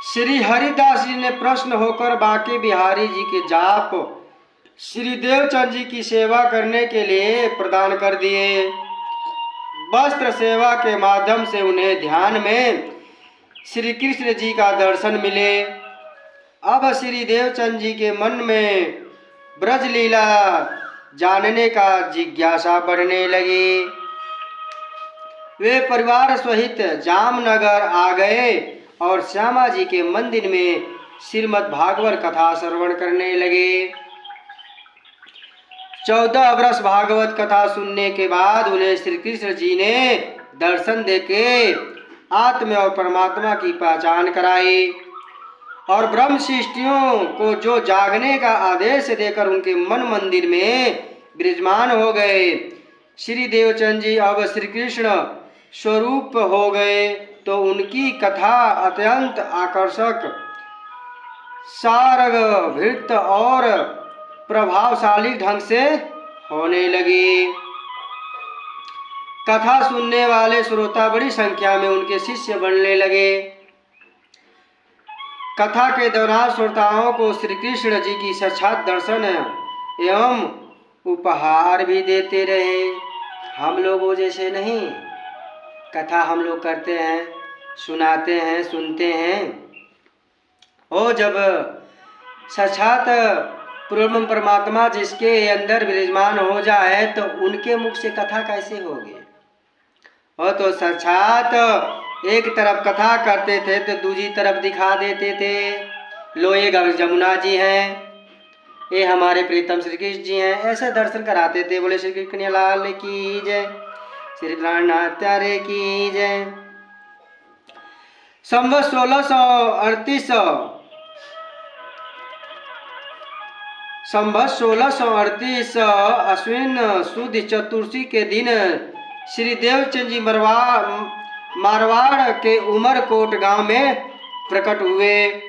श्री हरिदास जी ने प्रश्न होकर बांके बिहारी जी के जाप श्री देवचंद जी की सेवा करने के लिए प्रदान कर दिए। वस्त्र सेवा के माध्यम से उन्हें ध्यान में श्री कृष्ण जी का दर्शन मिले। अब श्री देवचंद जी के मन में ब्रज लीला जानने का जिज्ञासा बढ़ने लगी। वे परिवार सहित जामनगर आ गए और श्यामा जी के मंदिर में श्रीमद् भागवत कथा श्रवण करने लगे। 14 वर्ष भागवत कथा सुनने के बाद उन्हें श्री कृष्ण जी ने दर्शन देके आत्मा और परमात्मा की पहचान कराई और ब्रह्म शिष्टियों को जो जागने का आदेश देकर उनके मन मंदिर में विराजमान हो गए। श्री देवचंद जी अब श्री कृष्ण स्वरूप हो गए तो उनकी कथा अत्यंत आकर्षक, सारगभृत और प्रभावशाली ढंग से होने लगी। कथा सुनने वाले श्रोता बड़ी संख्या में उनके शिष्य बनने लगे। कथा के दौरान श्रोताओं को श्री कृष्ण जी की साक्षात दर्शन एवं उपहार भी देते रहे। हम लोगों जैसे नहीं, कथा हम लोग करते हैं, सुनाते हैं, सुनते हैं, और जब साक्षात पूर्ण परमात्मा जिसके अंदर विराजमान हो जाए तो उनके मुख से कथा कैसे होगी। और तो साक्षात एक तरफ कथा करते थे तो दूसरी तरफ दिखा देते थे। लो ये जमुना जी हैं, ये हमारे प्रीतम श्री कृष्ण जी हैं, ऐसे दर्शन कराते थे। बोले श्री कृष्ण लाल की जय, श्री प्राणनाथ प्यारे की जय। संवत 1638 अश्विन शुद्ध चतुर्थी के दिन श्री देवचंद जी मारवाड़ के उमरकोट गांव में प्रकट हुए।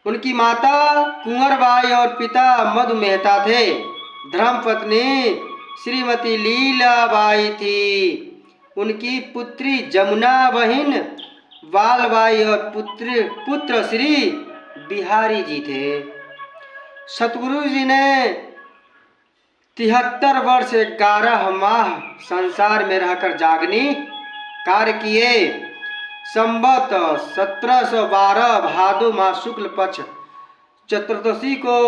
उनकी माता कुंवरबाई और पिता मधु मेहता थे। धर्मपत्नी श्रीमती लीलाबाई थी। उनकी पुत्री जमुना बहिन बालबाई और पुत्र श्री बिहारी जी थे। सतगुरु जी ने 73 वर्ष 11 माह संसार में रहकर जागनी कार्य किए। संवत 1712 भादो माह शुक्ल पक्ष चतुर्दशी को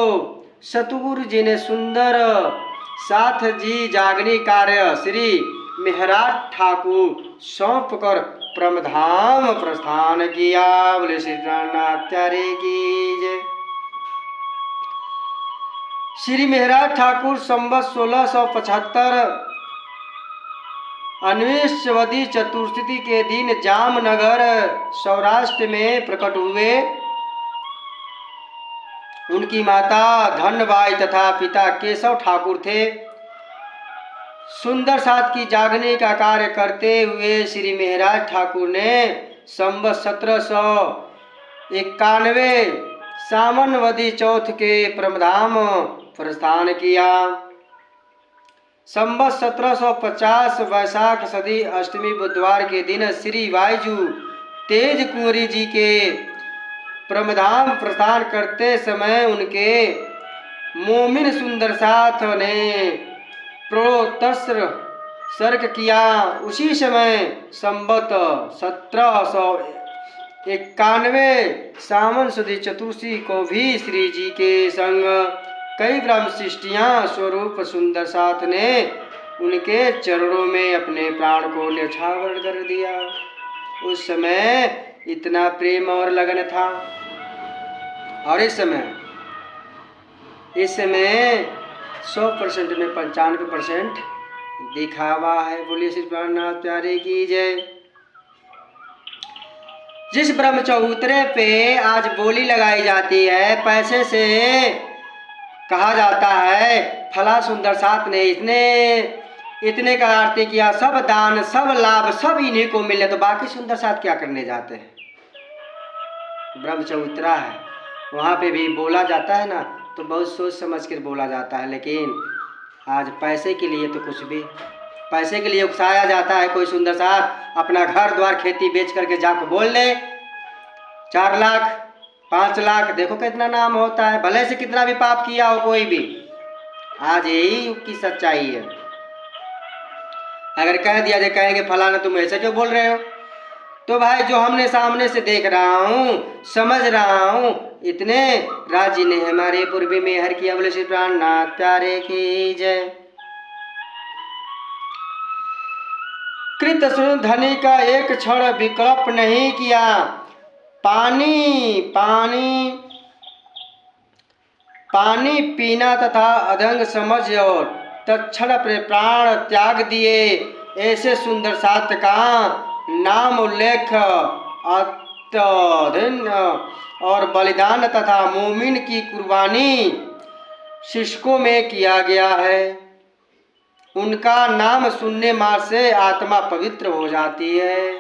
सतगुरु जी ने सुंदर साथ जी जागनी कार्य श्री मेहराज ठाकुर सौंप कर परमधाम प्रस्थान किया। बोले श्री प्राणनाथ प्यारे की जय। श्री मेहराज ठाकुर संवत 1675 अन्वेषवदी चतुर्थी के दिन जामनगर सौराष्ट्र में प्रकट हुए। उनकी माता धनबाई तथा पिता केशव ठाकुर थे। सुंदर साथ की जागने का कार्य करते हुए श्री मेहराज ठाकुर ने संवत 1791 सावनवदी चौथ के परमधाम प्रस्थान किया। संवत 1750 वैशाख सदी अष्टमी बुधवार के दिन श्री वाईजू तेज कुंवरी जी के परमधाम प्रस्थान करते समय उनके मोमिन सुंदर साथ ने प्रोत्तर सर्क किया। उसी समय संवत 1791 सावन सुदी चतुर्थी को भी श्री जी के संग कई ब्रह्म सृष्टियां स्वरूप सुंदर साथ ने उनके चरणों में अपने प्राण को न्यौछावर कर दिया। उस समय इतना प्रेम और लगन था। और इस समय 100% में 95% दिखावा है। बोलिए श्री प्राणनाथ प्यारे की जय। जिस ब्रह्म चबूतरे पे आज बोली लगाई जाती है, पैसे से कहा जाता है फला सुंदर साथ ने इतने का आरती किया, सब दान सब लाभ सब इन्हीं को मिले, तो बाकी सुंदर साथ क्या करने जाते हैं। ब्रह्म चबूतरा है, वहाँ पे भी बोला जाता है ना, तो बहुत सोच समझ कर बोला जाता है। लेकिन आज पैसे के लिए तो कुछ भी पैसे के लिए उकसाया जाता है। कोई सुंदर सा अपना घर द्वार खेती बेच करके जाकर बोल ले 4 लाख 5 लाख, देखो कितना नाम होता है, भले से कितना भी पाप किया हो कोई भी। आज यही युग की सच्चाई है। अगर कह दिया जाए, कहेंगे फलाना तुम ऐसे क्यों बोल रहे हो, तो भाई जो हमने सामने से देख रहा हूँ, समझ रहा हूँ, इतने राजी ने हमारे पूर्वी में हर किया। बोले श्री प्राणनाथ प्यारे की जय। कृत धनी का एक क्षण विकल्प नहीं किया, पानी पानी पानी पीना तथा अधंग समझ और तत्क्षण प्राण त्याग दिए। ऐसे सुंदर सात का नाम उल्लेख अत्यधिक और बलिदान तथा मोमिन की कुर्बानी शिष्कों में किया गया है। उनका नाम सुनने मात्र से आत्मा पवित्र हो जाती है।